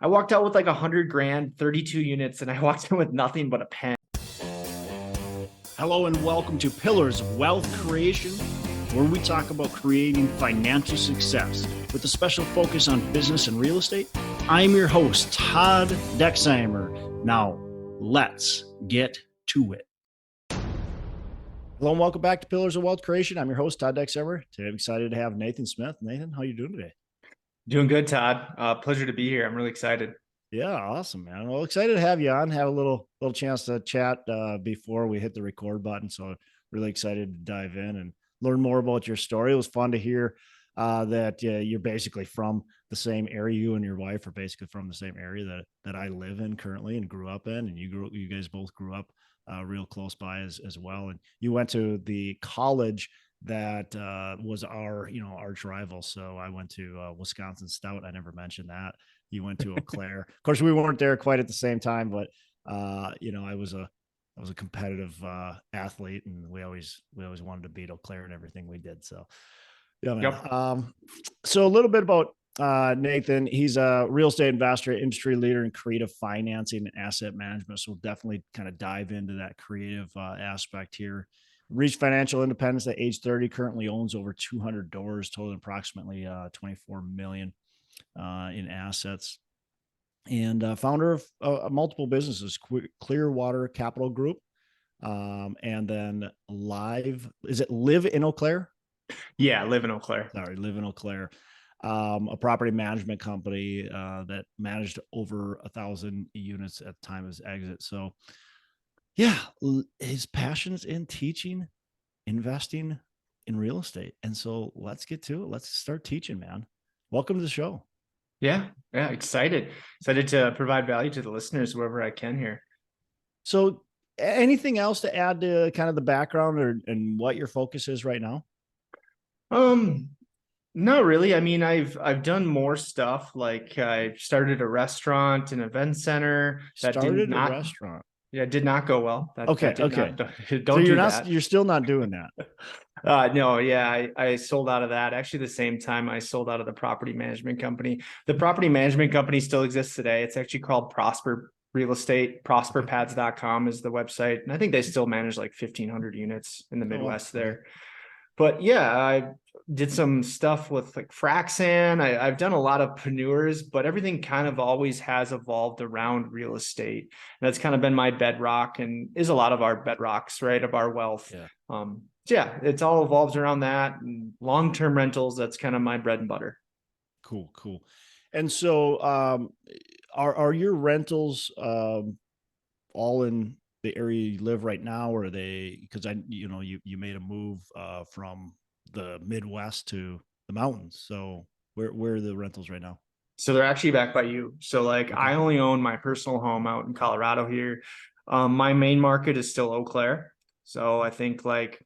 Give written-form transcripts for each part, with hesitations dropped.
I walked out with like 100 grand, 32 units, and I walked in with nothing but a pen. Hello and welcome to Pillars of Wealth Creation, where we talk about creating financial success with a special focus on business and real estate. I'm your host, Todd Dexheimer. Now, let's get to it. Hello and welcome back to Pillars of Wealth Creation. I'm your host, Todd Dexheimer. Today I'm excited to have Nathan Smith. Nathan, how are you doing today? Doing good, Todd. Pleasure to be here. I'm really excited. Yeah, awesome, man. Well, excited to have you on. Have a little chance to chat before we hit the record button. So really excited to dive in and learn more about your story. It was fun to hear that you're basically from the same area. You and your wife are basically from the same area that I live in currently and grew up in. And you guys both grew up real close by as well. And you went to the college that was our arch rival. So I went to Wisconsin Stout. I never mentioned that. You went to Eau Clarie. Of course, we weren't there quite at the same time, but I was a competitive athlete, and we always wanted to beat Eau Clarie and everything we did. So yeah, man. Yep. So a little bit about Nathan. He's a real estate investor, industry leader in creative financing and asset management. So we'll definitely kind of dive into that creative aspect here. Reached financial independence at age 30, currently owns over 200 doors, totaling approximately 24 million in assets, and founder of multiple businesses, Clearwater Capital Group, and then Live in Eau Clarie? Yeah, Live in Eau Clarie. Sorry, Live in Eau Clarie. A property management company that managed over 1,000 units at the time of his exit. So yeah, his passion's in teaching, investing in real estate. And so let's get to it. Let's start teaching, man. Welcome to the show. Yeah. Excited to provide value to the listeners wherever I can here. So anything else to add to kind of the background and what your focus is right now? Not really. I mean, I've done more stuff. Like I started a restaurant, an event center. Restaurant. Yeah, it did not go well. Okay. You're still not doing that. No, yeah, I sold out of that. Actually, the same time I sold out of the property management company. The property management company still exists today. It's actually called Prosper Real Estate. Prosperpads.com is the website. And I think they still manage like 1,500 units in the Midwest there. But yeah, I did some stuff with like Fraxan. I've done a lot of preneurs, but everything kind of always has evolved around real estate. And that's kind of been my bedrock and is a lot of our bedrocks, right, of our wealth. Yeah. It's all evolves around that. And long-term rentals, that's kind of my bread and butter. Cool. And so are your rentals all in the area you live right now, or are they, because you made a move from the Midwest to the mountains, so where are the rentals right now? So they're actually back by you. So like, okay. I only own my personal home out in Colorado here. My main market is still Eau Clarie, so I think like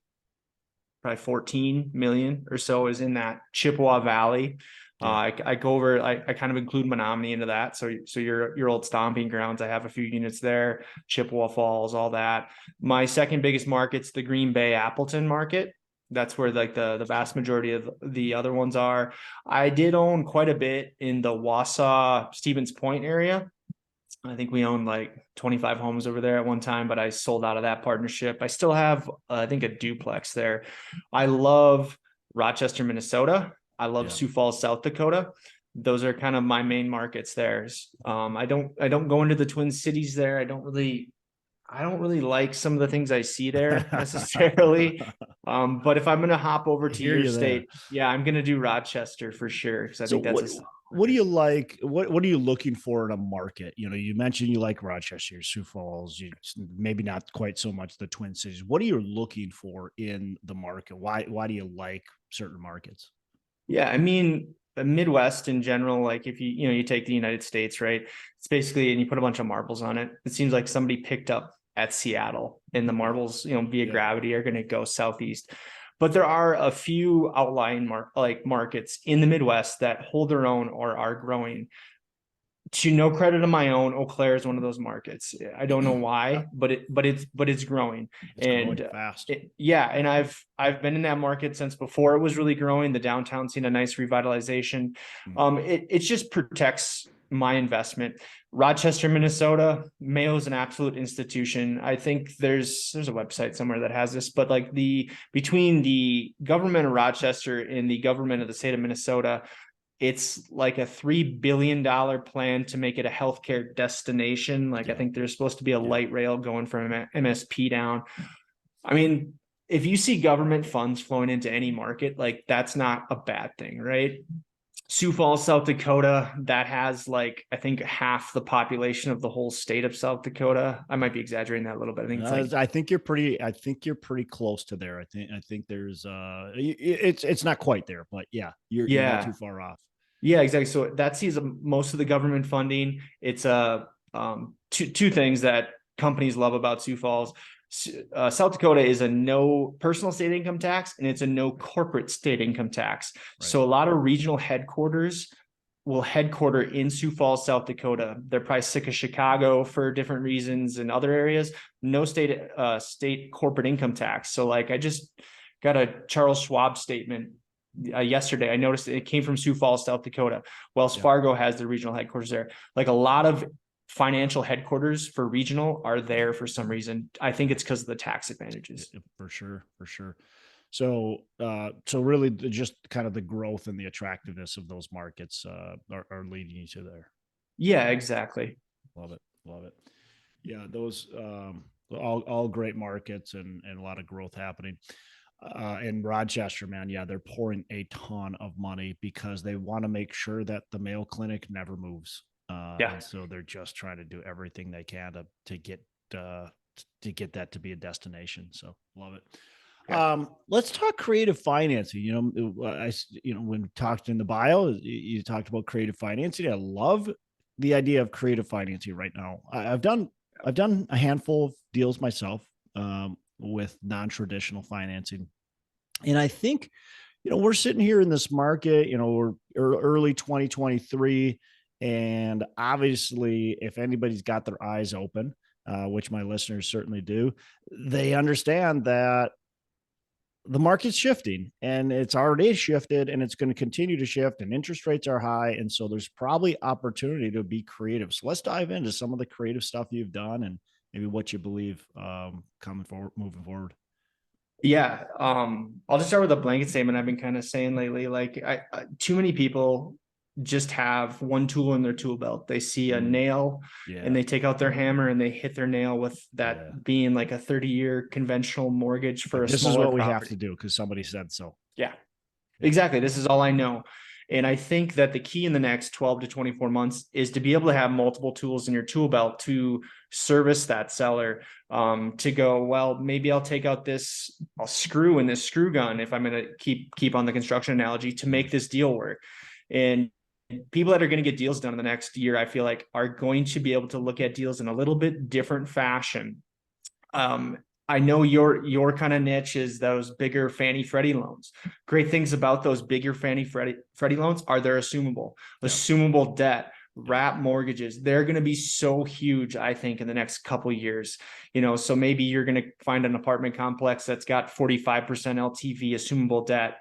probably 14 million or so is in that Chippewa Valley. I go over, I kind of include Menominee into that. So your old stomping grounds, I have a few units there, Chippewa Falls, all that. My second biggest market's the Green Bay Appleton market. That's where like the vast majority of the other ones are. I did own quite a bit in the Wausau, Stevens Point area. I think we owned like 25 homes over there at one time, but I sold out of that partnership. I still have, I think, a duplex there. I love Rochester, Minnesota. I love Sioux Falls, South Dakota. Those are kind of my main markets there. I don't go into the Twin Cities there. I don't really like some of the things I see there necessarily. But if I'm going to hop over to your state, I'm going to do Rochester for sure. Because I think that's what do you like? What are you looking for in a market? You mentioned you like Rochester, Sioux Falls, maybe not quite so much the Twin Cities. What are you looking for in the market? Why do you like certain markets? Yeah, I mean, the Midwest in general, like if you take the United States, right? It's basically, and you put a bunch of marbles on it. It seems like somebody picked up at Seattle, and the marbles, via gravity are going to go southeast. But there are a few outlying markets in the Midwest that hold their own or are growing. To no credit of my own, Eau Clarie is one of those markets. I don't know why, but it's growing. It's growing fast. And I've been in that market since before it was really growing. The downtown's seen a nice revitalization. It just protects my investment. Rochester, Minnesota, Mayo is an absolute institution. I think there's a website somewhere that has this, but like between the government of Rochester and the government of the state of Minnesota, it's like a $3 billion plan to make it a healthcare destination. Like, I think there's supposed to be a light rail going from MSP down. I mean, if you see government funds flowing into any market, like that's not a bad thing, right? Sioux Falls, South Dakota, that has like, I think half the population of the whole state of South Dakota. I might be exaggerating that a little bit. I think it's like, I think you're pretty close to there. I think there's it's not quite there, but yeah, you're not too far off. Yeah, exactly. So that sees most of the government funding. It's two things that companies love about Sioux Falls. South Dakota is a no personal state income tax, and it's a no corporate state income tax. Right. So a lot of regional headquarters will headquarter in Sioux Falls, South Dakota. They're probably sick of Chicago for different reasons and other areas. No state corporate income tax. So like, I just got a Charles Schwab statement yesterday. I noticed it came from Sioux Falls, South Dakota. Wells Fargo has their regional headquarters there. Like a lot of financial headquarters for regional are there for some reason. I think it's because of the tax advantages. For sure. So really just kind of the growth and the attractiveness of those markets are leading you to there. Yeah, exactly. Love it. Yeah, those all great markets and a lot of growth happening. In Rochester, man, yeah, they're pouring a ton of money because they want to make sure that the Mayo Clinic never moves. And so they're just trying to do everything they can to get that to be a destination. So love it. Yeah. Let's talk creative financing. When we talked in the bio, you talked about creative financing. I love the idea of creative financing right now. I've done a handful of deals myself with non-traditional financing, and I think we're sitting here in this market. We're early 2023. And obviously, if anybody's got their eyes open, which my listeners certainly do, they understand that the market's shifting, and it's already shifted, and it's going to continue to shift, and interest rates are high. And so there's probably opportunity to be creative. So let's dive into some of the creative stuff you've done and maybe what you believe moving forward. Yeah. I'll just start with a blanket statement I've been kind of saying lately. Like, too many people just have one tool in their tool belt. They see a nail and they take out their hammer and they hit their nail with that being like a 30-year conventional mortgage for a smaller property. This is what we have to do because somebody said so. Yeah, exactly. This is all I know. And I think that the key in the next 12 to 24 months is to be able to have multiple tools in your tool belt to service that seller, to go, well, maybe I'll take out this screw in this screw gun, if I'm going to keep on the construction analogy, to make this deal work. And people that are going to get deals done in the next year, I feel like, are going to be able to look at deals in a little bit different fashion. I know your kind of niche is those bigger Fannie Freddie loans. Great things about those bigger Fannie Freddie loans are they're assumable debt, wrap mortgages. They're going to be so huge, I think, in the next couple of years. So maybe you're going to find an apartment complex that's got 45% LTV assumable debt.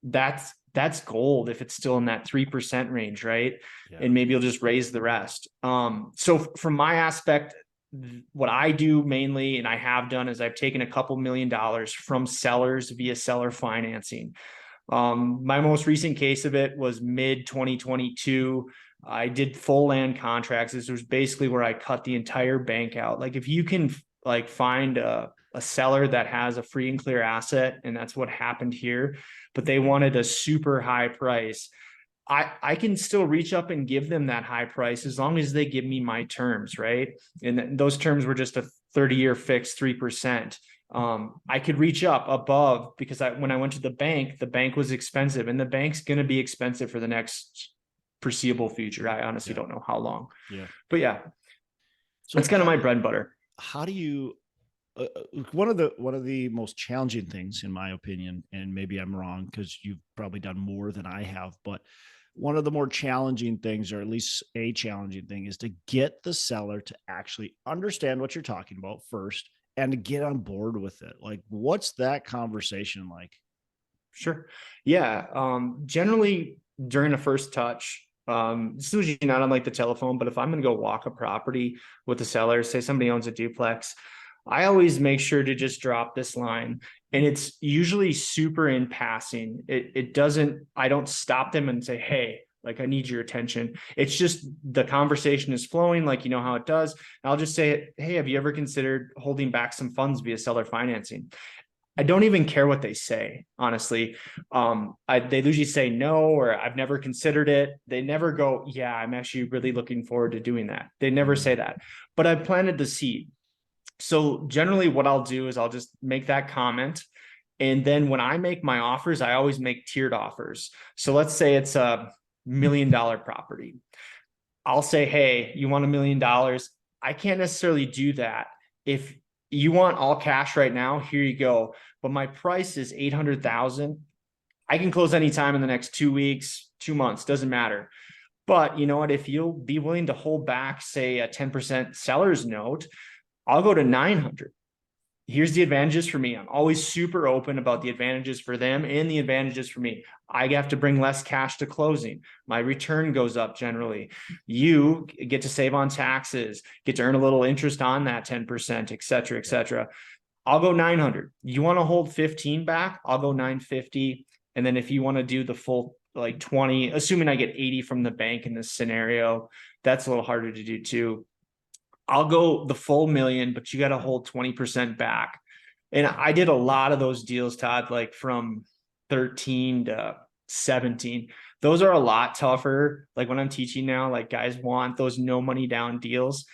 That's gold if it's still in that 3% range, right? Yeah. And maybe you'll just raise the rest. So from my aspect, what I do mainly, and I have done, is I've taken a couple $1 million from sellers via seller financing. My most recent case of it was mid 2022. I did full land contracts. This was basically where I cut the entire bank out. Like, if you can find a seller that has a free and clear asset, and that's what happened here, but they wanted a super high price, I can still reach up and give them that high price as long as they give me my terms, right? And those terms were just a 30-year fixed 3%. I could reach up above, because when I went to the bank was expensive, and the bank's going to be expensive for the next foreseeable future. I honestly don't know how long. Yeah. But yeah, so that's kind of my bread and butter. How do you one of the most challenging things, in my opinion, and maybe I'm wrong because you've probably done more than I have, but one of the more challenging things, or at least a challenging thing, is to get the seller to actually understand what you're talking about first and to get on board with it. Like, what's that conversation like? Sure. Yeah. Generally during a first touch, It's usually not on like the telephone, but if I'm going to go walk a property with the seller, say somebody owns a duplex, I always make sure to just drop this line. And it's usually super in passing. It doesn't, I don't stop them and say, hey, like I need your attention. It's just the conversation is flowing, like you know how it does. I'll just say, hey, have you ever considered holding back some funds via seller financing? I don't even care what they say, honestly. They usually say no, or I've never considered it. They never go, yeah, I'm actually really looking forward to doing that. They never say that, but I planted the seed. So generally what I'll do is I'll just make that comment. And then when I make my offers, I always make tiered offers. So let's say it's a $1 million property. I'll say, hey, you want $1 million? I can't necessarily do that. If you want all cash right now, here you go. But my price is 800,000. I can close anytime in the next 2 weeks, 2 months, doesn't matter. But you know what? If you'll be willing to hold back, say a 10% seller's note, I'll go to 900. Here's the advantages for me. I'm always super open about the advantages for them and the advantages for me. I have to bring less cash to closing. My return goes up generally. You get to save on taxes, get to earn a little interest on that 10%, et cetera, et cetera. I'll go 900. You want to hold 15 back? I'll go 950. And then if you want to do the full like 20, assuming I get 80 from the bank in this scenario, that's a little harder to do too. I'll go the full million, but you got to hold 20% back. And I did a lot of those deals, Todd, like from 13 to 17. Those are a lot tougher. Like when I'm teaching now, like guys want those no money down deals.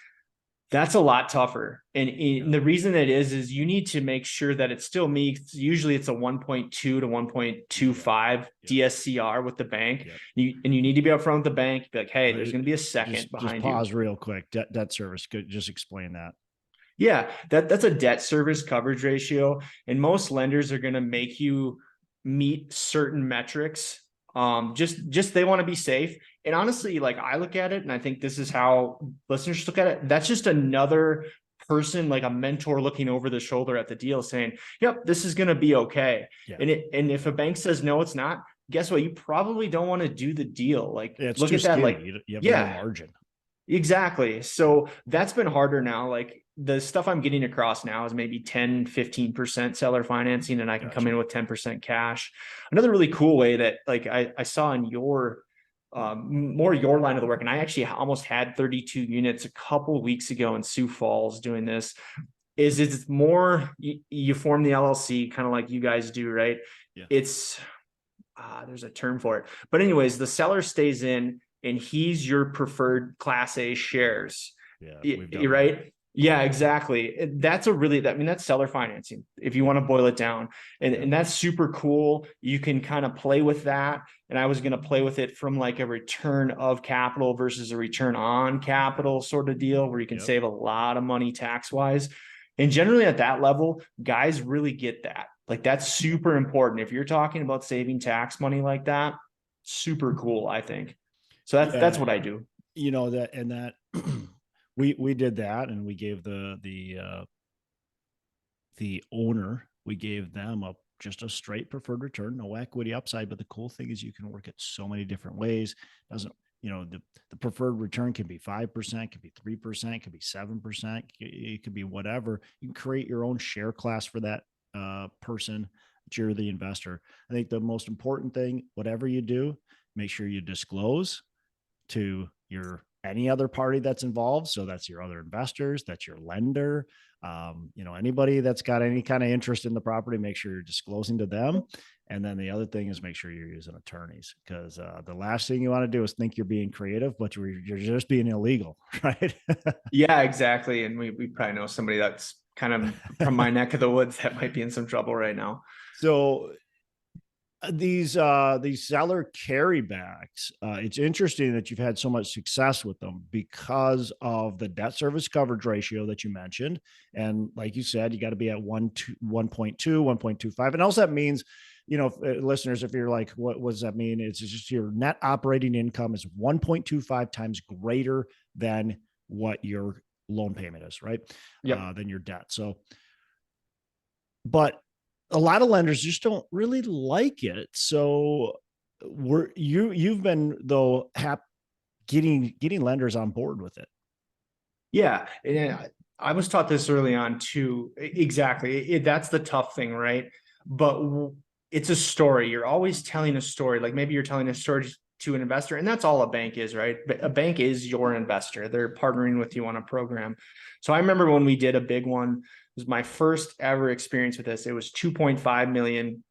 That's a lot tougher. And the reason it is you need to make sure that it still meets, usually it's a 1.2 to 1.25 DSCR with the bank. And you need to be upfront with the bank. Be like, hey, there's going to be a second behind you. Just pause real quick. Debt service. Could just explain that. Yeah, that's a debt service coverage ratio. And most lenders are going to make you meet certain metrics. Just they want to be safe. And honestly, like I look at it, and I think this is how listeners look at it. That's just another person, like a mentor looking over the shoulder at the deal saying, yep, this is going to be okay. Yeah. And if a bank says, no, it's not, guess what? You probably don't want to do the deal. Like look at that. Like, you have no margin. Exactly. So that's been harder now. Like the stuff I'm getting across now is maybe 10, 15% seller financing, and I can come in with 10% cash. Another really cool way that like I saw in your more your line of the work, and I actually almost had 32 units a couple of weeks ago in Sioux Falls doing this, is it's more you form the LLC kind of like you guys do, right? Yeah. It's there's a term for it. But anyways, the seller stays in and he's your preferred Class A shares. Yeah, right. That. Yeah, exactly. That's that's seller financing if you want to boil it down. And that's super cool. You can kind of play with that. And I was going to play with it from like a return of capital versus a return on capital sort of deal where you can save a lot of money tax wise. And generally at that level, guys really get that. Like that's super important. If you're talking about saving tax money like that, super cool, I think. So that's what I do. You know that, and that we did that, and we gave the owner, we gave them just a straight preferred return, no equity upside. But the cool thing is you can work it so many different ways. Doesn't the preferred return can be 5%, can be 3%, can be 7%, it could be whatever. You can create your own share class for that person that you're the investor. I think the most important thing, whatever you do, make sure you disclose to any other party that's involved. So that's your other investors, that's your lender, anybody that's got any kind of interest in the property, make sure you're disclosing to them. And then the other thing is make sure you're using attorneys, because the last thing you want to do is think you're being creative, but you're just being illegal, right? Yeah, exactly. And we probably know somebody that's kind of from my neck of the woods that might be in some trouble right now. So these seller carrybacks, it's interesting that you've had so much success with them because of the debt service coverage ratio that you mentioned. And like you said, you got to be at 1.2, 1.25. And also that means, listeners, if you're like, what does that mean? It's just your net operating income is 1.25 times greater than what your loan payment is, right? Yeah. Than your debt. So, but a lot of lenders just don't really like it. So you've been though getting lenders on board with it. Yeah. And I was taught this early on too. Exactly. That's the tough thing, right? But it's a story. You're always telling a story. Like maybe you're telling a story to an investor, and that's all a bank is, right? But a bank is your investor. They're partnering with you on a program. So I remember when we did a big one, it was my first ever experience with this. It was 2.5 million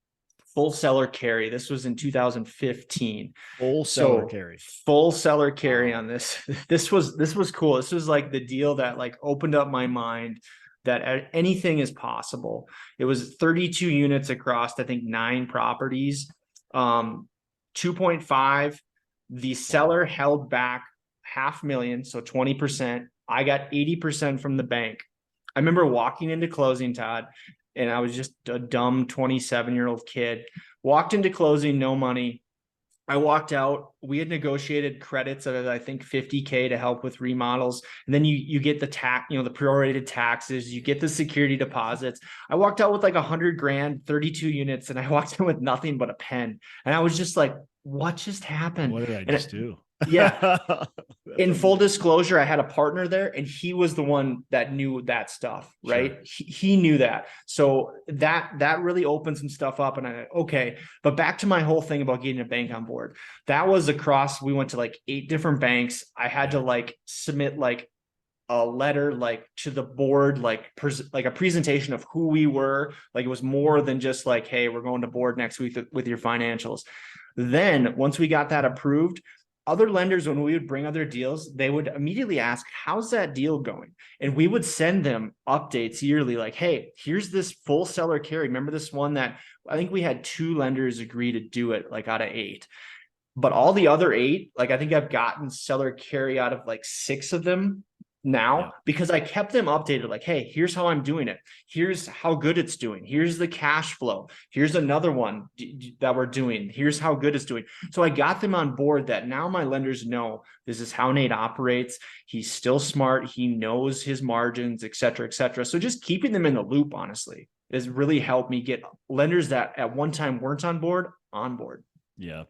full seller carry. This was in 2015. Full seller So carry. full seller carry Wow. on this. This was cool. This was like the deal that like opened up my mind that anything is possible. It was 32 units across, I think 9 properties. 2.5. The seller held back 500,000, so 20%. I got 80% from the bank. I remember walking into closing, Todd, and I was just a dumb 27-year-old kid. Walked into closing, no money. I walked out. We had negotiated credits of I think 50K to help with remodels, and then you get the tax, the prorated taxes, you get the security deposits. I walked out with like 100 grand, 32 units, and I walked in with nothing but a pen, and I was just like, "What just happened?" What did I And just do? yeah, That's in full amazing. disclosure, I had a partner there and he was the one that knew that stuff, Sure. right? He knew that. So that really opened some stuff up. And okay, but back to my whole thing about getting a bank on board. That was across, we went to like 8 different banks. I had to like submit like a letter like to the board, like like a presentation of who we were. Like it was more than just like, hey, we're going to board next week with your financials. Then once we got that approved, other lenders, when we would bring other deals, they would immediately ask, how's that deal going? And we would send them updates yearly, like, hey, here's this full seller carry. Remember this one that I think we had 2 lenders agree to do it, like out of 8. But all the other 8, like I think I've gotten seller carry out of like 6 of them Yeah. now because I kept them updated. Like, hey, here's how I'm doing it. Here's how good it's doing. Here's the cash flow. Here's another one that we're doing. Here's how good it's doing. So I got them on board that now my lenders know this is how Nate operates. He's still smart. He knows his margins, et cetera, et cetera. So just keeping them in the loop, honestly, has really helped me get lenders that at one time weren't on board on board. Yeah.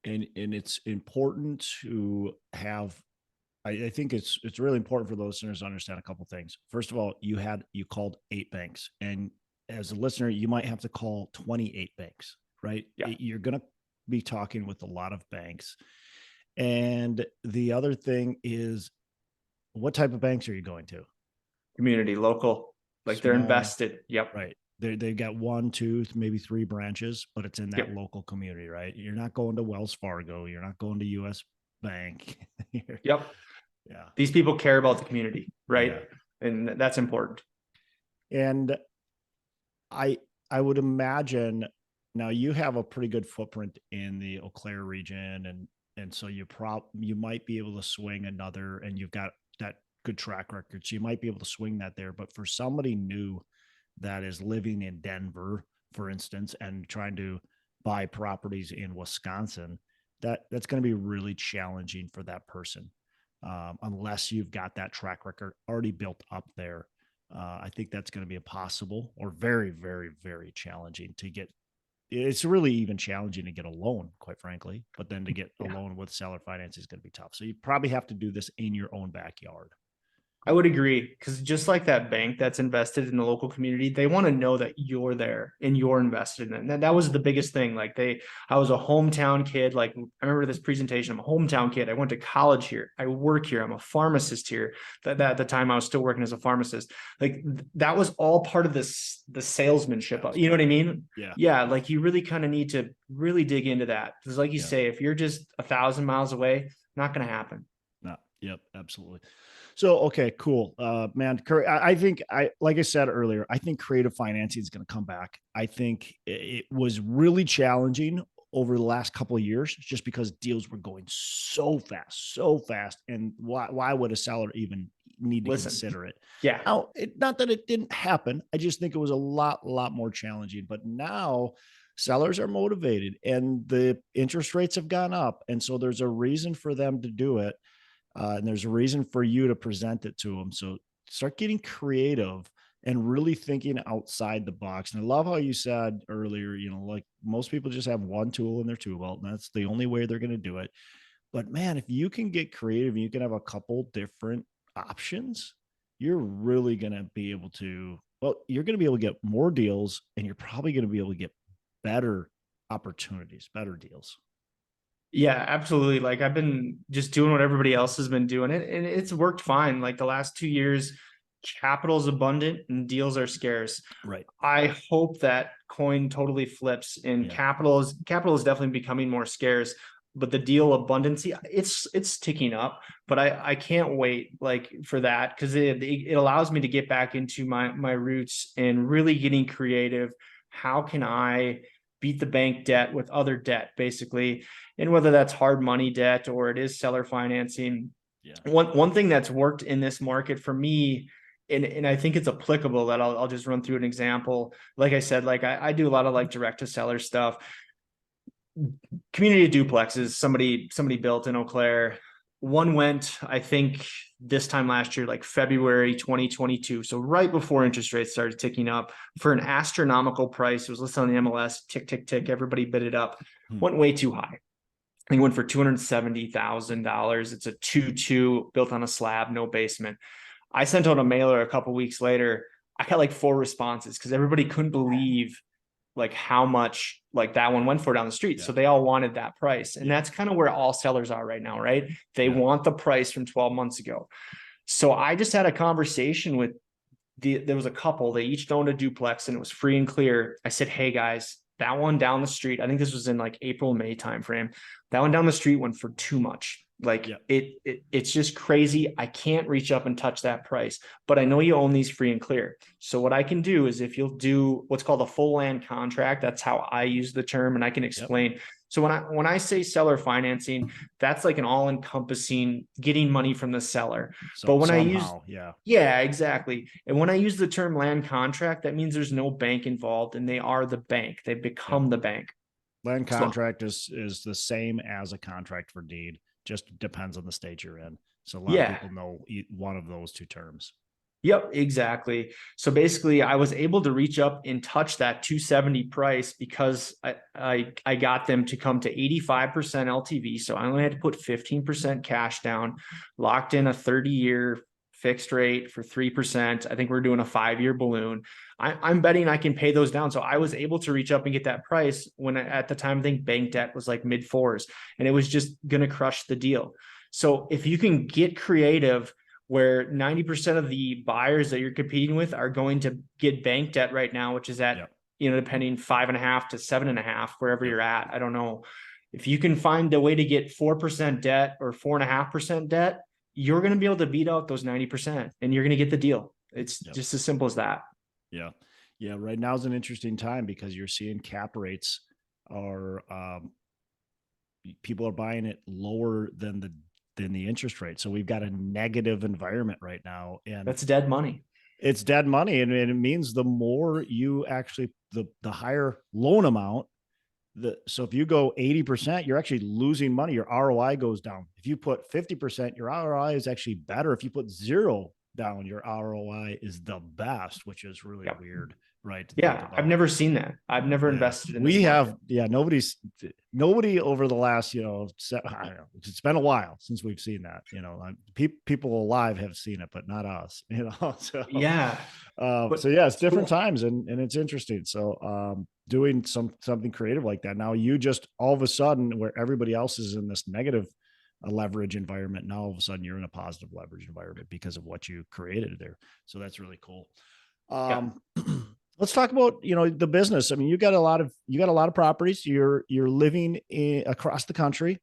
And it's important to have, I think it's really important for those listeners to understand a couple of things. First of all, you called 8 banks, and as a listener, you might have to call 28 banks, right? Yeah. You're going to be talking with a lot of banks. And the other thing is, what type of banks are you going to? Community, local, like they're Small, invested. Yep. right? They've got 1, 2, maybe 3 branches, but it's in that Yep. local community, right? You're not going to Wells Fargo. You're not going to US Bank. Yep. Yeah. These people care about the community, right? Yeah. And that's important. And I would imagine now you have a pretty good footprint in the Eau Claire region, and so you might be able to swing another, and you've got that good track record, so you might be able to swing that there. But for somebody new that is living in Denver, for instance, and trying to buy properties in Wisconsin, that's going to be really challenging for that person, unless you've got that track record already built up there. I think that's going to be impossible or very, very, very challenging to get. It's really even challenging to get a loan, quite frankly, but then to get a Yeah. loan with seller finance is going to be tough. So you probably have to do this in your own backyard. I would agree because just like that bank that's invested in the local community, they want to know that you're there and you're invested in it. And that was the biggest thing. Like I was a hometown kid. Like I remember this presentation. I'm a hometown kid. I went to college here. I work here. I'm a pharmacist here. That at the time I was still working as a pharmacist. Like that was all part of the salesmanship. You know what I mean? Yeah. Yeah. Like you really kind of need to really dig into that because, like you Yeah. say, if you're just 1,000 miles away, not going to happen. No. Yep. Absolutely. So, okay, cool. Man, I think like I said earlier, I think creative financing is going to come back. I think it was really challenging over the last couple of years just because deals were going so fast. And why would a seller even need to Listen. consider it? Yeah. Now, not that it didn't happen. I just think it was a lot more challenging. But now sellers are motivated and the interest rates have gone up. And so there's a reason for them to do it. And there's a reason for you to present it to them. So start getting creative and really thinking outside the box. And I love how you said earlier, like most people just have one tool in their tool belt, and that's the only way they're going to do it. But man, if you can get creative and you can have a couple different options, you're really going to be able to, well, you're going to be able to get more deals, and you're probably going to be able to get better opportunities, better deals. Yeah, absolutely. Like I've been just doing what everybody else has been doing it, and it's worked fine. Like the last 2 years, capital is abundant and deals are scarce. Right. I hope that coin totally flips and Yeah. capital is definitely becoming more scarce, but the deal abundancy, it's ticking up. But I can't wait like for that, because it allows me to get back into my roots and really getting creative. How can I beat the bank debt with other debt, basically? And whether that's hard money debt or it is seller financing. Yeah. One thing that's worked in this market for me, and I think it's applicable, that I'll just run through an example. Like I said, like I do a lot of like direct to seller stuff. Community duplexes, somebody built in Eau Claire. One went, I think this time last year, like February 2022. So right before interest rates started ticking up, for an astronomical price. It was listed on the MLS, tick, tick, tick. Everybody bid it up. Went way too high. I think it went for $270,000. It's a 2-2 built on a slab, no basement. I sent out a mailer a couple weeks later. I got like 4 responses because everybody couldn't believe like how much like that one went for down the street. So they all wanted that price. And that's kind of where all sellers are right now, right? They want the price from 12 months ago. So I just had a conversation with there was a couple, they each owned a duplex and it was free and clear. I said, hey guys, that one down the street, I think this was in like April, May timeframe. That one down the street went for too much. Like it's just crazy. I can't reach up and touch that price, but I know you own these free and clear. So what I can do is, if you'll do what's called a full land contract, that's how I use the term, and I can explain. So when I say seller financing, that's like an all encompassing getting money from the seller. So but when somehow, yeah, exactly. And when I use the term land contract, that means there's no bank involved and they are the bank. They become the bank. Land contract is the same as a contract for deed, just depends on the state you're in. So a lot of people know one of those two terms. Yep, exactly. So basically I was able to reach up and touch that 270 price because I got them to come to 85% LTV. So I only had to put 15% cash down, locked in a 30-year fixed rate for 3%. I think we're doing a 5-year balloon. I'm betting I can pay those down. So I was able to reach up and get that price when at the time, I think bank debt was like mid 4s, and it was just going to crush the deal. So if you can get creative, where 90% of the buyers that you're competing with are going to get bank debt right now, which is at, depending 5.5 to 7.5, wherever you're at. I don't know. If you can find a way to get 4% debt or 4.5% debt, you're going to be able to beat out those 90% and you're going to get the deal. It's just as simple as that. Yeah. Yeah. Right now is an interesting time because you're seeing cap rates are, people are buying it lower than the interest rate. So we've got a negative environment right now, and that's dead money. It's dead money. And it means the more you actually, the higher loan amount, so if you go 80%, you're actually losing money. Your ROI goes down. If you put 50%, your ROI is actually better. If you put 0 down, your ROI is the best, which is really weird, right? Yeah, I've never seen that. I've never invested in this. We have, nobody over the last, I don't know, it's been a while since we've seen that. People alive have seen it, but not us. So it's different times, and it's interesting. So doing something creative like that. Now you just all of a sudden, where everybody else is in this negative leverage environment, now all of a sudden you're in a positive leverage environment because of what you created there. So that's really cool. Let's talk about, the business. I mean, you got a lot of properties. You're living across the country.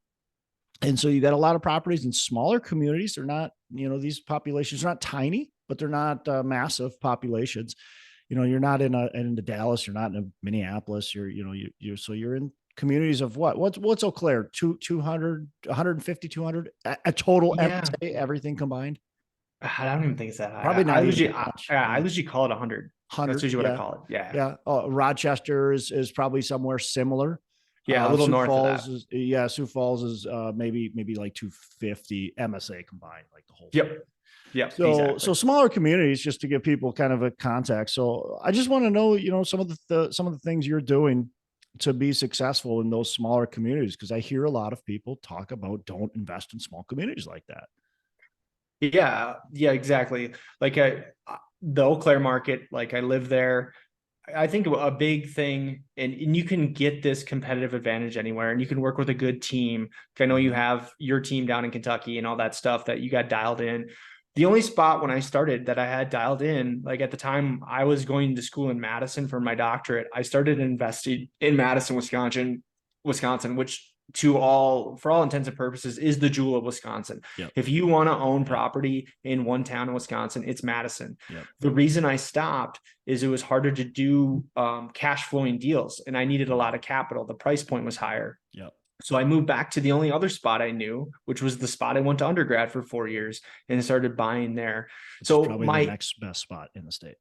And so you got a lot of properties in smaller communities. They're not, these populations are not tiny, but they're not massive populations. You're not in Dallas, you're not in Minneapolis. You're in communities of what's Eau Claire? 200, 150, 200 a total, everything combined. I don't even think it's that high. Probably not. I usually call it 100. That's usually what I call it. Yeah. Rochester is probably somewhere similar. Yeah, a little Sioux north Falls of that. Sioux Falls is maybe like 250 MSA combined, like the whole thing. Yep. So smaller communities, just to give people kind of a context. So I just want to know, some of the things you're doing to be successful in those smaller communities? Because I hear a lot of people talk about don't invest in small communities like that. Yeah, yeah, exactly. Like the Eau Claire market, like I live there. I think a big thing, and you can get this competitive advantage anywhere, and you can work with a good team. I know you have your team down in Kentucky and all that stuff that you got dialed in. The only spot when I started that I had dialed in, like at the time I was going to school in Madison for my doctorate, I started investing in Madison, Wisconsin, which for all intents and purposes is the jewel of Wisconsin. Yep. If you want to own property in one town in Wisconsin, it's Madison. Yep. The reason I stopped is it was harder to do cash flowing deals, and I needed a lot of capital. The price point was higher. Yep. So I moved back to the only other spot I knew, which was the spot I went to undergrad for 4 years, and started buying there. Which so is probably the next best spot in the state.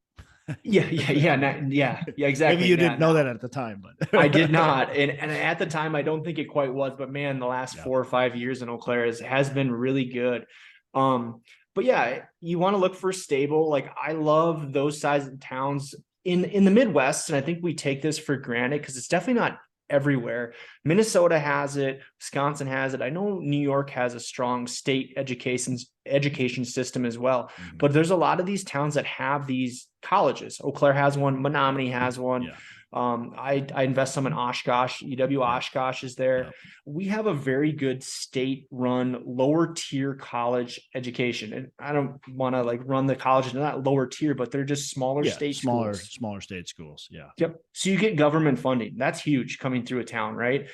yeah, exactly. Maybe you didn't know that at the time, but I did not. And at the time, I don't think it quite was, but man, the last 4 or 5 years in Eau Claire has been really good. But yeah, you want to look for stable. Like I love those size of towns in the Midwest. And I think we take this for granted because it's definitely not everywhere. Minnesota has it. Wisconsin has it. I know New York has a strong state education system as well. But there's a lot of these towns that have these colleges. Eau Claire has one. Menominee has one. Yeah. I invest some in Oshkosh. UW Oshkosh is there. Yep. We have a very good state-run lower tier college education, and I don't want to like run the colleges. They're not lower tier, but they're just smaller smaller state schools. Yeah. Yep. So you get government funding. That's huge coming through a town, right?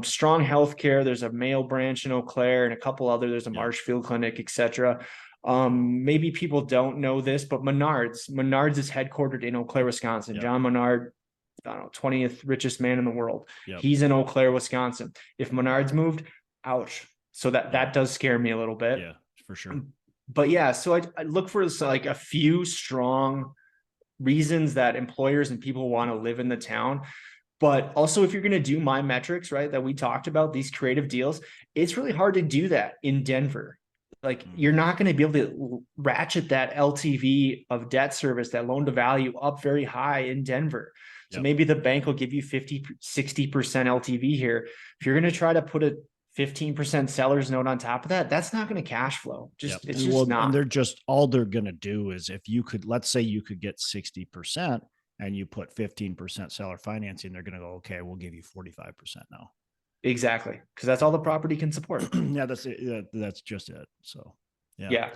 Strong healthcare. There's a Mayo branch in Eau Claire and a couple other. There's a Marshfield Clinic, etc. Maybe people don't know this, but Menards is headquartered in Eau Claire, Wisconsin. John Menard, I don't know, 20th richest man in the world. He's in Eau Claire, Wisconsin. If Menards moved, ouch. So that does scare me a little bit. Yeah, for sure. But yeah, so I look for like a few strong reasons that employers and people want to live in the town. But also, if you're going to do my metrics, right, that we talked about, these creative deals, it's really hard to do that in Denver. Like you're not going to be able to ratchet that LTV of debt service, that loan to value up very high in Denver. So maybe the bank will give you 50, 60% LTV here. If you're going to try to put a 15% seller's note on top of that, that's not going to cash flow. It's just not. And all they're going to do is if you could, let's say you could get 60% and you put 15% seller financing, they're going to go, okay, we'll give you 45% now. Exactly. Because that's all the property can support. Yeah, that's it. That's just it. So, yeah.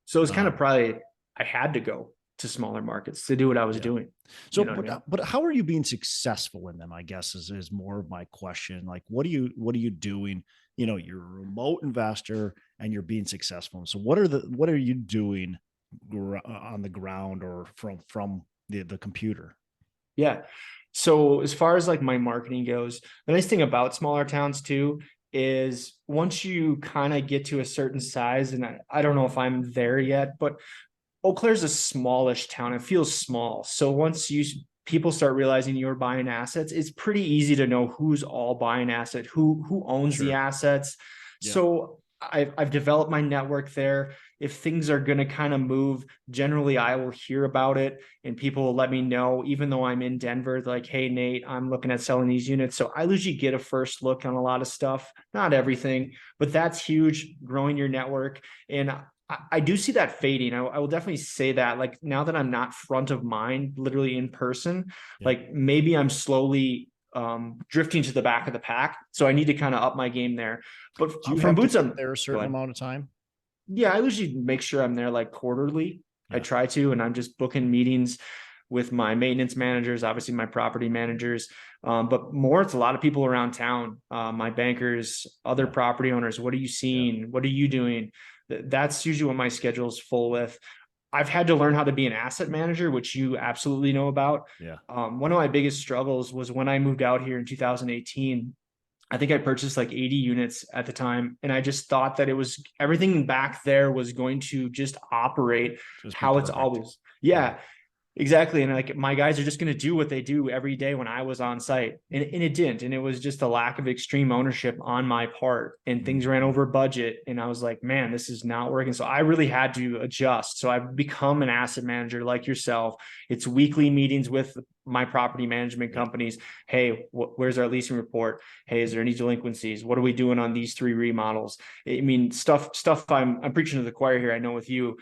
So it's kind of probably, I had to go to smaller markets to do what I was doing. So, but how are you being successful in them? I guess is more of my question. Like, what are you doing? You know, you're a remote investor and you're being successful. So what are you doing on the ground or from the computer? Yeah. So as far as like my marketing goes, the nice thing about smaller towns too is once you kind of get to a certain size, and I don't know if I'm there yet, but Eau Claire's a smallish town. It feels small. So once people start realizing you're buying assets, it's pretty easy to know who's all buying asset, who owns the assets. Yeah. So I've developed my network there. If things are going to kind of move, generally I will hear about it and people will let me know, even though I'm in Denver, like, hey, Nate, I'm looking at selling these units. So I usually get a first look on a lot of stuff, not everything, but that's huge, growing your network. And I do see that fading. I will definitely say that, like, now that I'm not front of mind, literally in person, like maybe I'm slowly drifting to the back of the pack. So I need to kind of up my game there. But from boots on there a certain amount of time. Yeah, I usually make sure I'm there like quarterly. I try to, and I'm just booking meetings with my maintenance managers, obviously my property managers, but more, it's a lot of people around town, my bankers, other property owners. What are you seeing? What are you doing? That's usually what my schedule is full with. I've had to learn how to be an asset manager, which you absolutely know about. Yeah. One of my biggest struggles was when I moved out here in 2018. I think I purchased like 80 units at the time. And I just thought that everything back there was going to just operate how it's always. Yeah, exactly. And like my guys are just going to do what they do every day when I was on site. And it didn't. And it was just a lack of extreme ownership on my part. And things ran over budget. And I was like, man, this is not working. So I really had to adjust. So I've become an asset manager like yourself. It's weekly meetings with my property management companies. Hey, where's our leasing report? Hey, is there any delinquencies? What are we doing on these 3 remodels? I mean, stuff I'm preaching to the choir here. I know with you,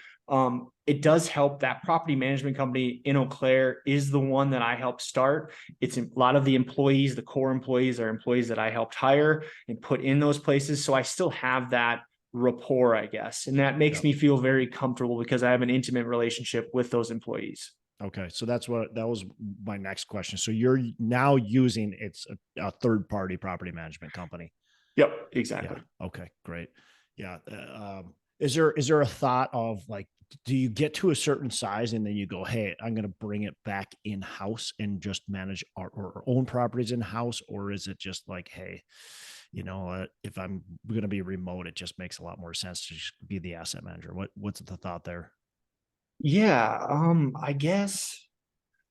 it does help. That property management company in Eau Claire is the one that I helped start. It's a lot of the employees, the core employees, are employees that I helped hire and put in those places. So I still have that rapport, I guess. And that makes me feel very comfortable because I have an intimate relationship with those employees. Okay. So that was my next question. So you're now using a third party property management company. Yep, exactly. Yeah. Okay, great. Yeah. Is there a thought of like, do you get to a certain size and then you go, hey, I'm going to bring it back in house and just manage our own properties in house? Or is it just like, hey, if I'm going to be remote, it just makes a lot more sense to just be the asset manager. What's the thought there? Yeah, I guess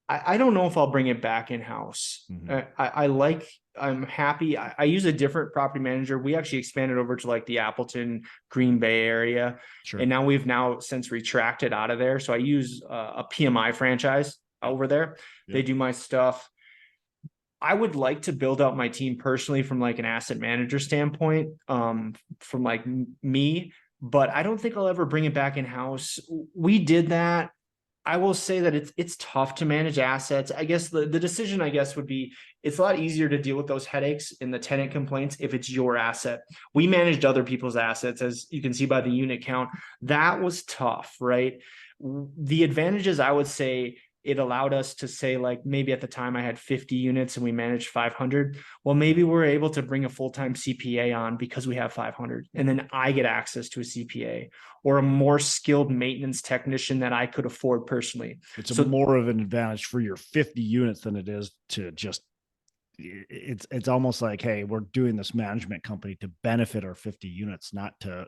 I don't know if I'll bring it back in house. Mhm. I'm happy. I use a different property manager. We actually expanded over to like the Appleton, Green Bay area. Sure. And now we've since retracted out of there. So I use a PMI franchise over there. They do my stuff. I would like to build out my team personally from like an asset manager standpoint, from like me, but I don't think I'll ever bring it back in house. We did that. I will say that it's tough to manage assets. I guess the decision, I guess, would be it's a lot easier to deal with those headaches in the tenant complaints if it's your asset. We managed other people's assets, as you can see by the unit count. That was tough, right? The advantages, I would say, it allowed us to say, like, maybe at the time I had 50 units and we managed 500. Well, maybe we're able to bring a full-time CPA on because we have 500. And then I get access to a CPA or a more skilled maintenance technician that I could afford personally. It's more of an advantage for your 50 units than it is to just, it's almost like, hey, we're doing this management company to benefit our 50 units, not to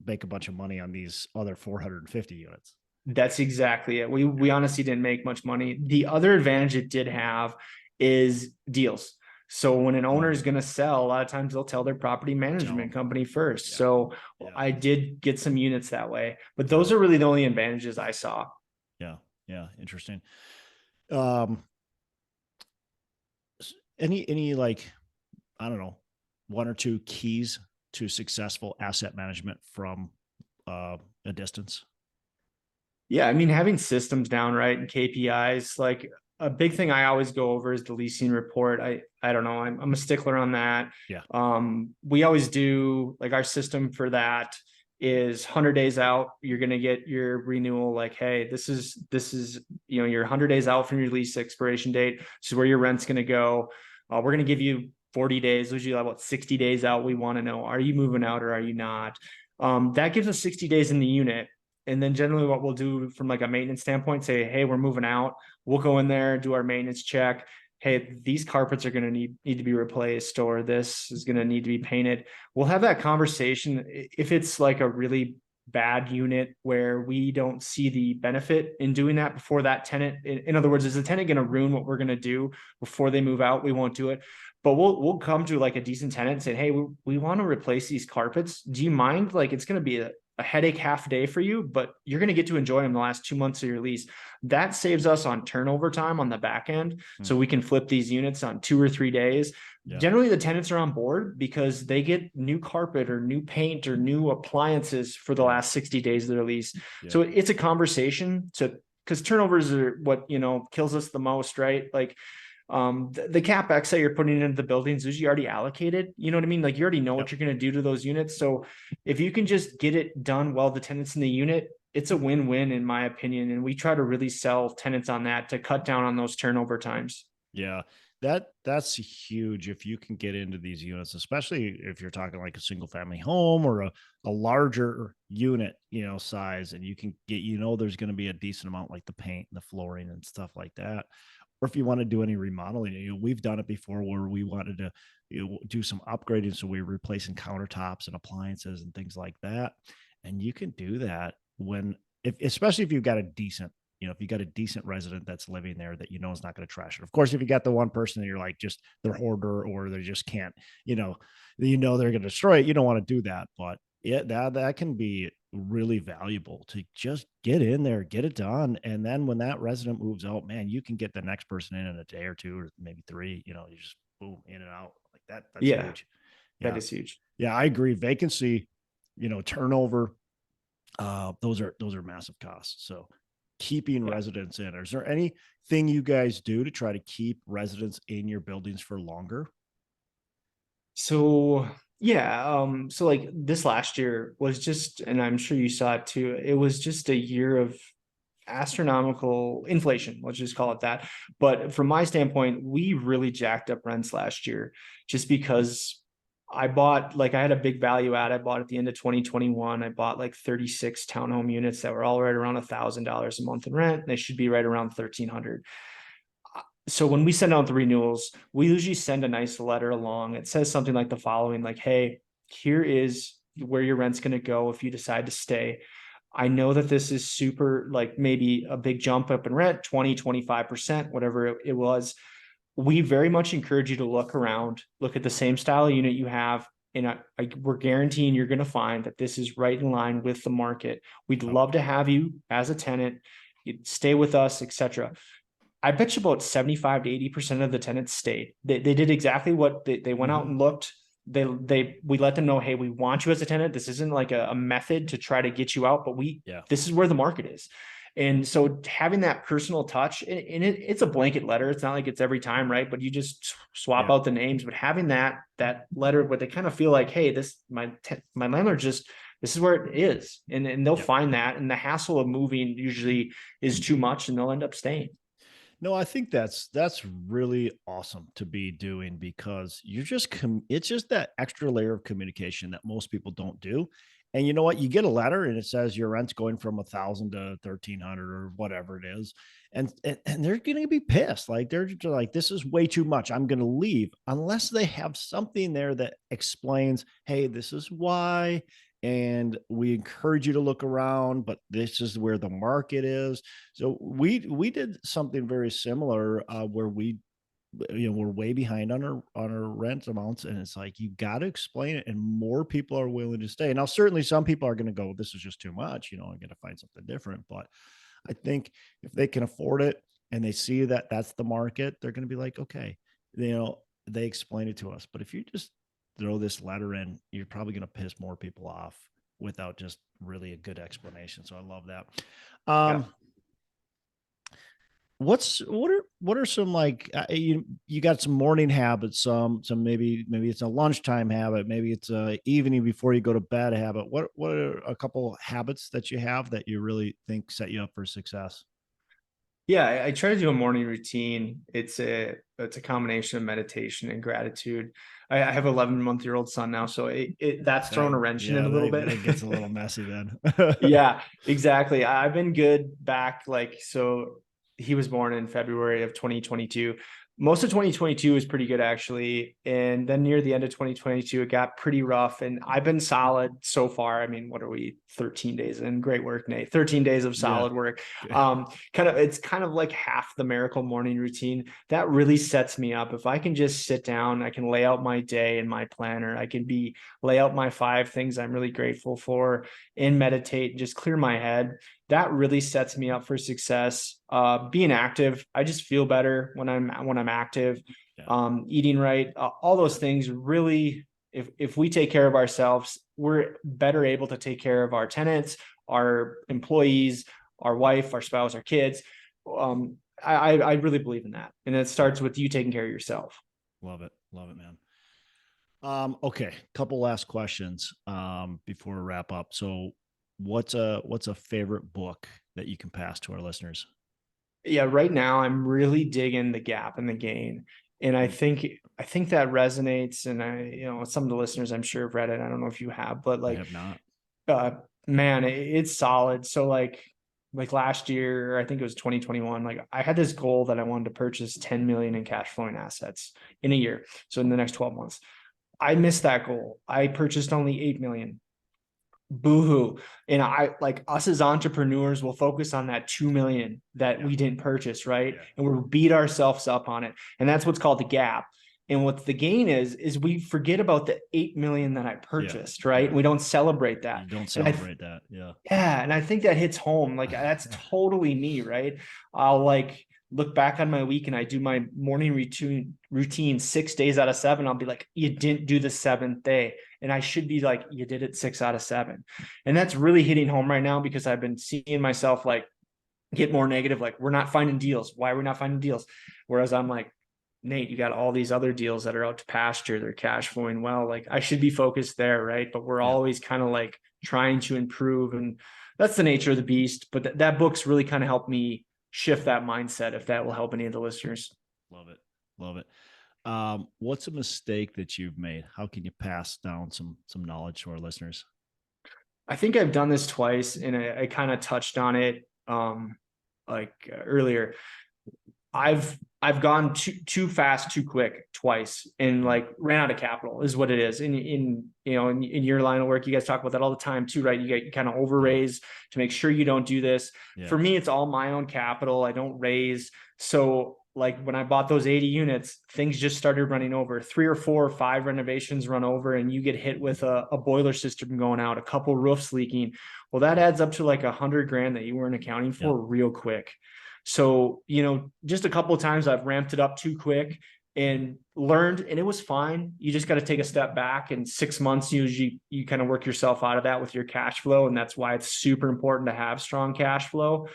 make a bunch of money on these other 450 units. That's exactly it. We honestly didn't make much money. The other advantage it did have is deals. So when an owner is going to sell, a lot of times they'll tell their property management company first. So I did get some units that way, but those are really the only advantages I saw. Yeah. Yeah. Interesting. Any like, I don't know, 1 or 2 keys to successful asset management from a distance? Yeah, I mean, having systems down, right, and KPIs, like a big thing I always go over is the leasing report. I don't know, I'm a stickler on that. Yeah. We always do, like, our system for that is 100 days out. You're going to get your renewal. Like, hey, this is, you're 100 days out from your lease expiration date. This is where your rent's going to go. We're going to give you 40 days, usually about 60 days out. We want to know, are you moving out or are you not? That gives us 60 days in the unit. And then generally what we'll do from like a maintenance standpoint, say, hey, we're moving out. We'll go in there, do our maintenance check. Hey, these carpets are going to need to be replaced, or this is going to need to be painted. We'll have that conversation. If it's like a really bad unit where we don't see the benefit in doing that before that tenant, in other words, is the tenant going to ruin what we're going to do before they move out? We won't do it. But we'll come to like a decent tenant and say, hey, we want to replace these carpets. Do you mind? Like, it's going to be a headache half day for you, but you're going to get to enjoy them the last 2 months of your lease. That saves us on turnover time on the back end. So we can flip these units on 2 or 3 days. Yeah. Generally the tenants are on board because they get new carpet or new paint or new appliances for the last 60 days of their lease. Yeah. So it's a conversation because turnovers are what, kills us the most, right? Like, the CapEx that you're putting into the buildings is usually already allocated. You know what I mean? Like, you already know what you're going to do to those units. So if you can just get it done while the tenant's in the unit, it's a win-win in my opinion. And we try to really sell tenants on that to cut down on those turnover times. Yeah. That's huge. If you can get into these units, especially if you're talking like a single family home or a larger unit, size, and you can get, there's going to be a decent amount like the paint and the flooring and stuff like that. Or if you want to do any remodeling, we've done it before where we wanted to do some upgrading. So we were replacing countertops and appliances and things like that. And you can do that especially if you've got a decent, if you got a decent resident that's living there that is not going to trash it. Of course, if you got the one person that you're like, they're hoarder or they just can't, they're going to destroy it. You don't want to do that. But Yeah, that can be really valuable to just get in there, get it done. And then when that resident moves out, man, you can get the next person in a day or two or maybe three, you just boom, in and out like that. That's Yeah, huge. that Yeah. is huge. Yeah, I agree. Vacancy, turnover, those are massive costs. So keeping Yeah. residents in. Is there anything you guys do to try to keep residents in your buildings for longer? So yeah, so like this last year was just, and I'm sure you saw it too, it was just a year of astronomical inflation, let's just call it that. But from my standpoint, we really jacked up rents last year just because I had a big value add. I bought at the end of 2021. I bought like 36 townhome units that were all right around $1,000 a month in rent. They should be right around 1,300. So when we send out the renewals, we usually send a nice letter along. It says something like the following, like, hey, here is where your rent's going to go if you decide to stay. I know that this is super, like maybe a big jump up in rent, 20, 25%, whatever it was. We very much encourage you to look around, look at the same style of unit you have. And we're guaranteeing you're going to find that this is right in line with the market. We'd Oh, love to have you as a tenant. You'd stay with us, etc. I bet you about 75 to 80% of the tenants stayed. They did exactly what they went out mhm. and looked. We let them know, hey, we want you as a tenant. This isn't like a method to try to get you out, but Yeah. this is where the market is. And so having that personal touch, and it's a blanket letter. It's not like it's every time, right? But you just swap Yeah. out the names. But having that letter, where they kind of feel like, hey, my landlord just, this is where it is, and they'll Yeah. find that. And the hassle of moving usually is too much, and they'll end up staying. No, I think that's really awesome to be doing because you're just it's just that extra layer of communication that most people don't do. And you know what? You get a letter and it says your rent's going from 1,000 to 1,300 or whatever it is. And they're going to be pissed. Like they're just like, this is way too much. I'm going to leave unless they have something there that explains, hey, this is why. And we encourage you to look around, but this is where the market is. So we did something very similar where we're way behind on our rent amounts, and it's like you got to explain it, and more people are willing to stay. Now, certainly, some people are going to go, "This is just too much," I'm going to find something different. But I think if they can afford it and they see that that's the market, they're going to be like, "Okay," they explain it to us. But if you just throw this letter in, you're probably going to piss more people off without just really a good explanation. So I love that. Yeah. Um, what are some like you got some morning habits, some maybe it's a lunchtime habit, maybe it's a evening before you go to bed habit. What are a couple habits that you have that you really think set you up for success? Yeah, I try to do a morning routine. It's a combination of meditation and gratitude. I have 11-month-old son now, so that's thrown a wrench in it Yeah, a little that, bit. that gets a little messy then. Yeah, exactly. I've been good back, like, so he was born in February of 2022. Most of 2022 was pretty good actually. And then near the end of 2022, it got pretty rough. And I've been solid so far. I mean, what are we, 13 days in? Great work, Nate. 13 days of Yeah. solid work. It's kind of like half the miracle morning routine. That really sets me up. If I can just sit down, I can lay out my day in my planner. I can lay out my 5 things I'm really grateful for and meditate, just clear my head. That really sets me up for success. Being active, I just feel better when I'm active. Yeah. Eating right, all those things really. If we take care of ourselves, we're better able to take care of our tenants, our employees, our wife, our spouse, our kids. I really believe in that, and it Yeah. starts with you taking care of yourself. Love it. Love it, man. Okay, couple last questions before we wrap up. So what's a favorite book that you can pass to our listeners? Yeah, right now I'm really digging The Gap and the Gain. And I Mm, think that resonates. And some of the listeners I'm sure have read it. I don't know if you have, but I like, have not. uh, man, it's solid. So like last year, I think it was 2021, like I had this goal that I wanted to purchase 10 million in cash flowing assets in a year. So in the next 12 months, I missed that goal. I purchased only 8 million. Boohoo. And I, like, us as entrepreneurs will focus on that 2 million that Yeah. we didn't purchase, right? Yeah. And we'll beat ourselves up on it. And that's what's called the gap. And what the gain is we forget about the 8 million that I purchased, right? Yeah. We don't celebrate You that. don't And celebrate that. Yeah. yeah, and I think that hits home. Like that's totally me, right? I'll like look back on my week and I do my morning routine 6 days out of 7. I'll be like, you didn't do the 7th day. And I should be like, you did it 6 out of 7. And that's really hitting home right now because I've been seeing myself like get more negative. Like, we're not finding deals. Why are we not finding deals? Whereas I'm like, Nate, you got all these other deals that are out to pasture. They're cash flowing well. Like, I should be focused there, right? But we're always kind of like trying to improve. And that's the nature of the beast. But that book's really kind of helped me shift that mindset, if that will help any of the listeners. Love it. Love it. What's a mistake that you've made? How can you pass down some knowledge to our listeners? I think I've done this twice and I kind of touched on it earlier. I've gone too fast, too quick twice, and like ran out of capital is what it is. In your line of work, you guys talk about that all the time too, right? You kind of overraise to make sure you don't do this. Yeah. For me, it's all my own capital. I don't raise. So like when I bought those 80 units, things just started running over. 3 or 4 or 5 renovations run over, and you get hit with a boiler system going out, a couple roofs leaking. Well, that adds up to like $100,000 that you weren't accounting for real quick. So, just a couple of times I've ramped it up too quick and learned, and it was fine. You just got to take a step back, and 6 months, usually you kind of work yourself out of that with your cash flow. And that's why it's super important to have strong cash flow.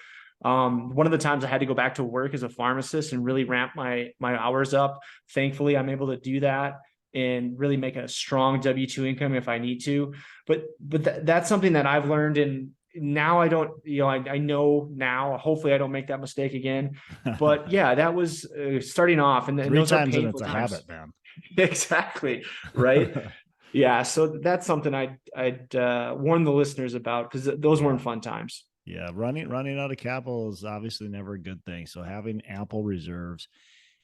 One of the times I had to go back to work as a pharmacist and really ramp my hours up. Thankfully, I'm able to do that and really make a strong W-2 income if I need to. But that's something that I've learned, and now I don't, I know now, hopefully I don't make that mistake again. But yeah, that was starting off, and 3 those are times and painful it's a times. habit, man. Exactly. Right. Yeah. So that's something I'd warn the listeners about, because those weren't fun times. Yeah. Running out of capital is obviously never a good thing. So having ample reserves,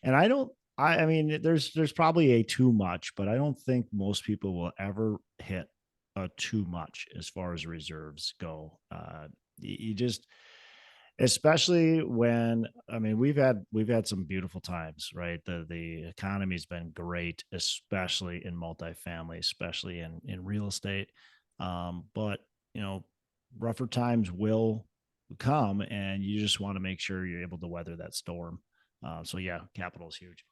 and I mean, there's probably a too much, but I don't think most people will ever hit a too much as far as reserves go. You just, especially when, I mean, we've had some beautiful times, right? The economy's been great, especially in multifamily, especially in real estate. But rougher times will come, and you just want to make sure you're able to weather that storm. So yeah, capital is huge.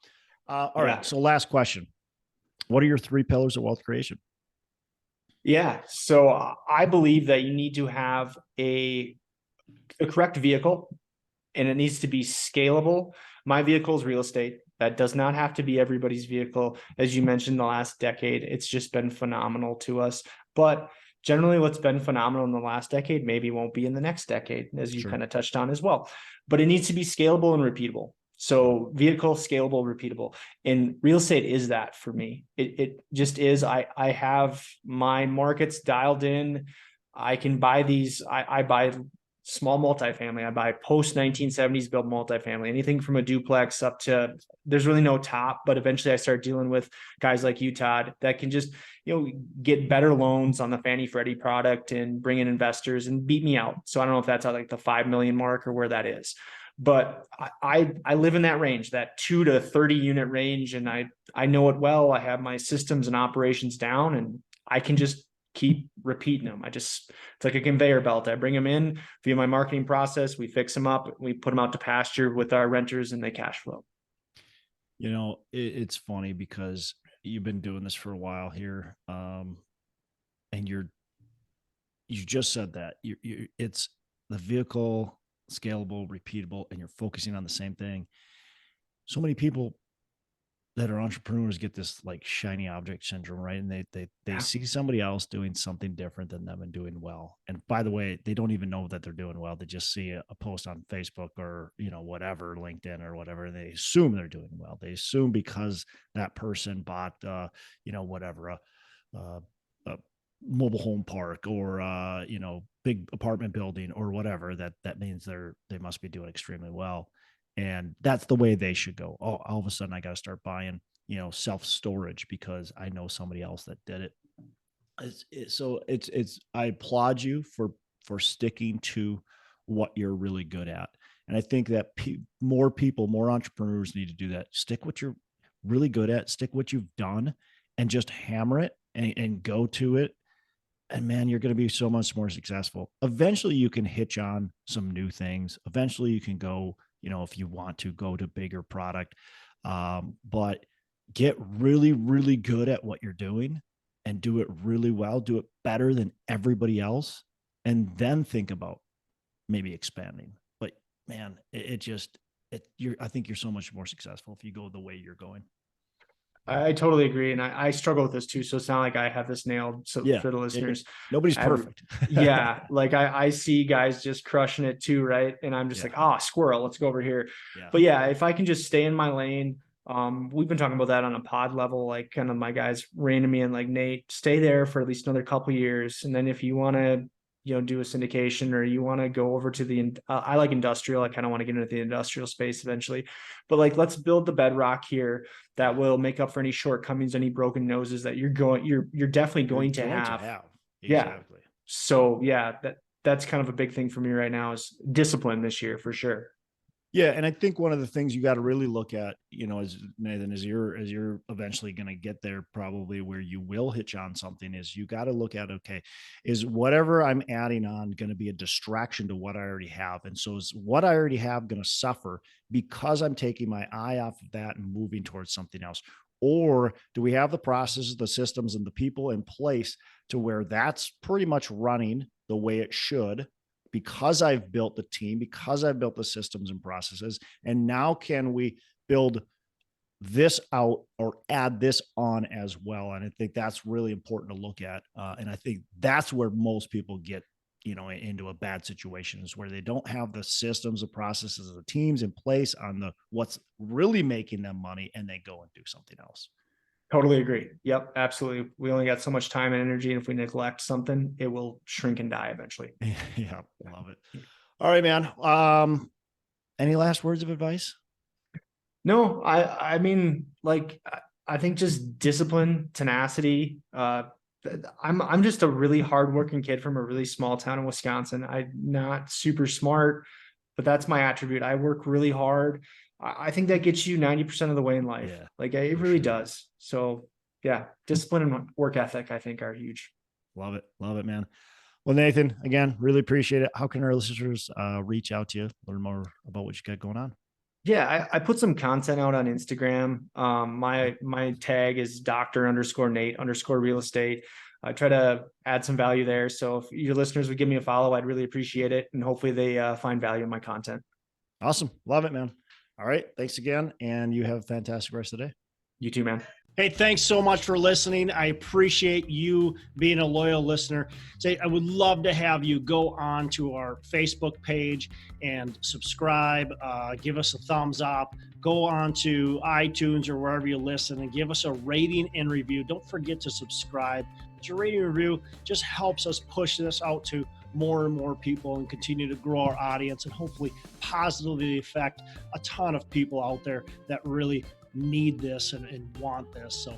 All right. So last question. What are your 3 pillars of wealth creation? Yeah. So I believe that you need to have a correct vehicle, and it needs to be scalable. My vehicle is real estate. That does not have to be everybody's vehicle. As you mentioned, the last decade, it's just been phenomenal to us. But generally, what's been phenomenal in the last decade maybe won't be in the next decade, as you kind of touched on as well. But it needs to be scalable and repeatable. So vehicle, scalable, repeatable. And real estate is that for me. It just is. I have my markets dialed in. I can buy these. I buy small multifamily. I buy post 1970s built multifamily, anything from a duplex up to, there's really no top, but eventually I start dealing with guys like you, Todd, that can just, get better loans on the Fannie Freddie product and bring in investors and beat me out. So I don't know if that's at like the 5 million mark or where that is, but I live in that range, that 2 to 30 unit range. And I know it well. I have my systems and operations down, and I can just keep repeating them. It's like a conveyor belt. I bring them in via my marketing process. We fix them up. We put them out to pasture with our renters, and they cash flow. It's funny because you've been doing this for a while here. And you just said that it's the vehicle, scalable, repeatable, and you're focusing on the same thing. So many people that are entrepreneurs get this like shiny object syndrome, right? And they see somebody else doing something different than them and doing well. And by the way, they don't even know that they're doing well. They just see a post on Facebook or, whatever, LinkedIn or whatever, and they assume they're doing well. They assume because that person bought, whatever, a mobile home park or, big apartment building or whatever, that means they must be doing extremely well. And that's the way they should go. Oh, all of a sudden I got to start buying, self-storage because I know somebody else that did it. So I applaud you for sticking to what you're really good at. And I think that more entrepreneurs need to do that. Stick with really good at, stick what you've done and just hammer it and go to it. And man, you're going to be so much more successful. Eventually you can hitch on some new things. Eventually you can go, if you want to go to bigger product, but get really, really good at what you're doing and do it really well, do it better than everybody else. And then think about maybe expanding. But man, I think you're so much more successful if you go the way you're going. I totally agree. And I struggle with this too. So it's not like I have this nailed. So Yeah, for the listeners, nobody's perfect. Yeah. Like I see guys just crushing it too. Right. And I'm just like, squirrel, let's go over here. Yeah. But yeah, if I can just stay in my lane, we've been talking about that on a pod level, like kind of my guys reining me in, like, Nate, stay there for at least another couple of years. And then if you want to, do a syndication, or you want to go over to I like industrial. I kind of want to get into the industrial space eventually, but like, let's build the bedrock here that will make up for any shortcomings, any broken noses that you're definitely going to have. Exactly. Yeah. So yeah, that's kind of a big thing for me right now is discipline this year for sure. Yeah. And I think one of the things you got to really look at, as Nathan, as you're eventually going to get there, probably where you will hitch on something, is you got to look at, okay, is whatever I'm adding on going to be a distraction to what I already have? And so is what I already have going to suffer because I'm taking my eye off of that and moving towards something else? Or do we have the processes, the systems, and the people in place to where that's pretty much running the way it should, because I've built the team, because I've built the systems and processes, and now can we build this out or add this on as well? And I think that's really important to look at. And I think that's where most people get, into a bad situation, is where they don't have the systems, the processes, the teams in place on what's really making them money, and they go and do something else. Totally agree. Yep, absolutely. We only got so much time and energy, and if we neglect something, it will shrink and die eventually. Yeah, love it. All right, man. Any last words of advice? No, I mean, like, I think just discipline, tenacity. I'm just a really hardworking kid from a really small town in Wisconsin. I'm not super smart, but that's my attribute. I work really hard. I think that gets you 90% of the way in life. Yeah, like it really does. So yeah, discipline and work ethic, I think, are huge. Love it. Love it, man. Well, Nathan, again, really appreciate it. How can our listeners reach out to you, learn more about what you got going on? Yeah, I put some content out on Instagram. My tag is Dr._Nate_real estate. I try to add some value there. So if your listeners would give me a follow, I'd really appreciate it. And hopefully they find value in my content. Awesome. Love it, man. All right. Thanks again. And you have a fantastic rest of the day. You too, man. Hey, thanks so much for listening. I appreciate you being a loyal listener. I would love to have you go on to our Facebook page and subscribe, give us a thumbs up, go on to iTunes or wherever you listen and give us a rating and review. Don't forget to subscribe. Your rating and review just helps us push this out to more and more people and continue to grow our audience and hopefully positively affect a ton of people out there that really need this and want this. So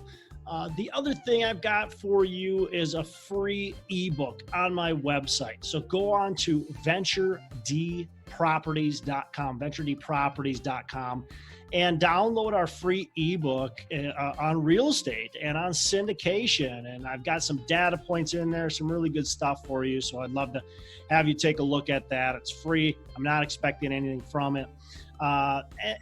the other thing I've got for you is a free ebook on my website. So go on to venturedproperties.com, and download our free ebook on real estate and on syndication. And I've got some data points in there, some really good stuff for you. So I'd love to have you take a look at that. It's free. I'm not expecting anything from it.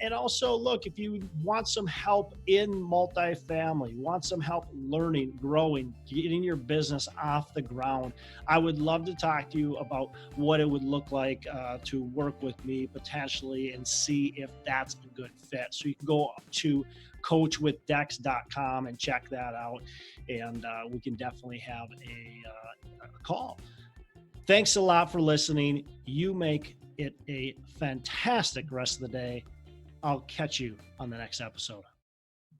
And also, look, if you want some help in multifamily, want some help learning, growing, getting your business off the ground, I would love to talk to you about what it would look like to work with me potentially and see if that's a good fit. So you can go to coachwithdex.com and check that out, and we can definitely have a call. Thanks a lot for listening. You make it a fantastic rest of the day. I'll catch you on the next episode.